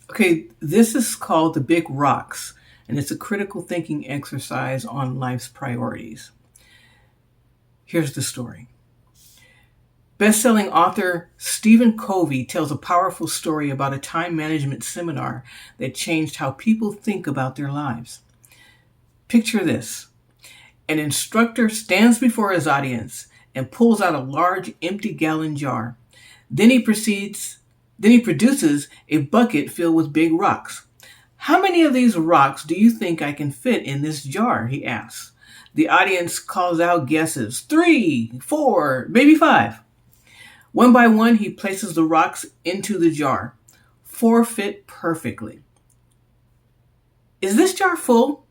Okay, this is called The Big Rocks, and it's a critical thinking exercise on life's priorities. Here's the story. Best-selling author Stephen Covey tells a powerful story about a time management seminar that changed how people think about their lives. Picture this. An instructor stands before his audience and pulls out a large empty gallon jar. Then he produces a bucket filled with big rocks. How many of these rocks do you think I can fit in this jar? He asks. The audience calls out guesses. 3, 4, maybe 5. One by one, he places the rocks into the jar. 4 fit perfectly. Is this jar full?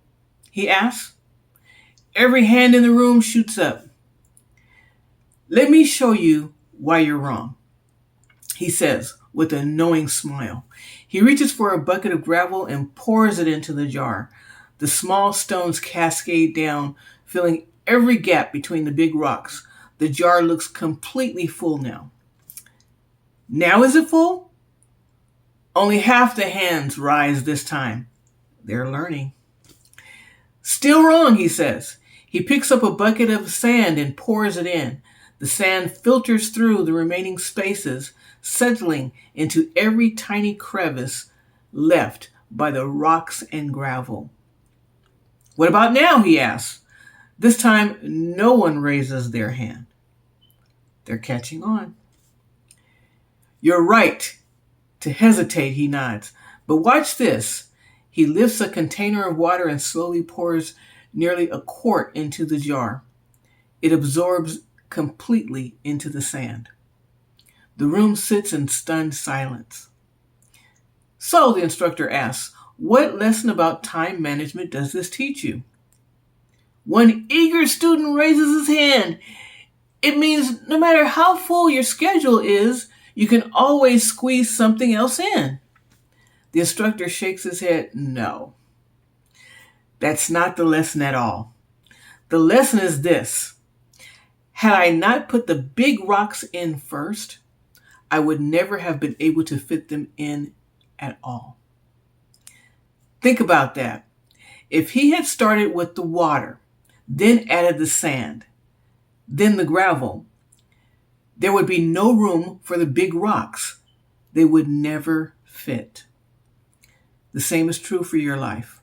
He asks. Every hand in the room shoots up. Let me show you why you're wrong, he says with a knowing smile. He reaches for a bucket of gravel and pours it into the jar. The small stones cascade down, filling every gap between the big rocks. The jar looks completely full now. Now is it full? Only half the hands rise this time. They're learning. Still wrong, he says. He picks up a bucket of sand and pours it in. The sand filters through the remaining spaces, settling into every tiny crevice left by the rocks and gravel. What about now? He asks. This time, no one raises their hand. They're catching on. You're right to hesitate, he nods. But watch this. He lifts a container of water and slowly pours nearly a quart into the jar. It absorbs completely into the sand. The room sits in stunned silence. So, the instructor asks, what lesson about time management does this teach you? One eager student raises his hand. It means no matter how full your schedule is, you can always squeeze something else in. The instructor shakes his head. No, that's not the lesson at all. The lesson is this. Had I not put the big rocks in first, I would never have been able to fit them in at all. Think about that. If he had started with the water, then added the sand, then the gravel, there would be no room for the big rocks. They would never fit. The same is true for your life.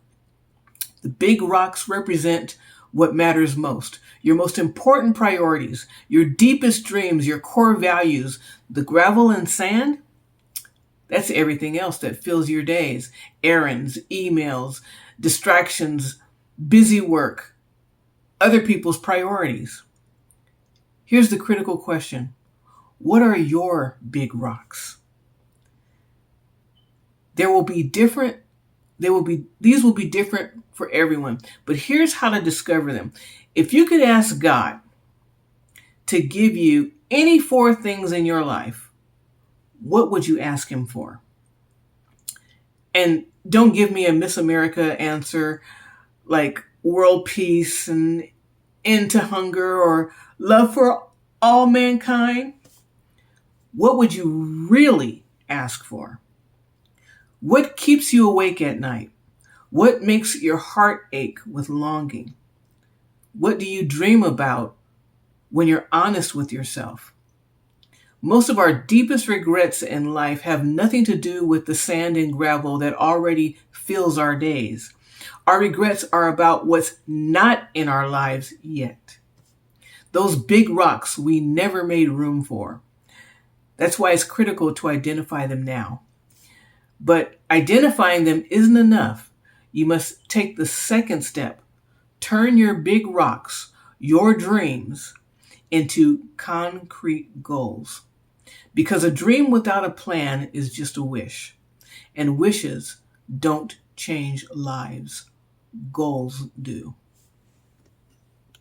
The big rocks represent what matters most, your most important priorities, your deepest dreams, your core values. The gravel and sand, that's everything else that fills your days. Errands, emails, distractions, busy work, other people's priorities. Here's the critical question. What are your big rocks? These will be different for everyone, but here's how to discover them. If you could ask God to give you any 4 things in your life, what would you ask him for? And don't give me a Miss America answer like world peace and end to hunger or love for all mankind. What would you really ask for? What keeps you awake at night? What makes your heart ache with longing? What do you dream about when you're honest with yourself? Most of our deepest regrets in life have nothing to do with the sand and gravel that already fills our days. Our regrets are about what's not in our lives yet. Those big rocks we never made room for. That's why it's critical to identify them now. But identifying them isn't enough. You must take the second step. Turn your big rocks, your dreams, into concrete goals. Because a dream without a plan is just a wish. And wishes don't change lives. Goals do.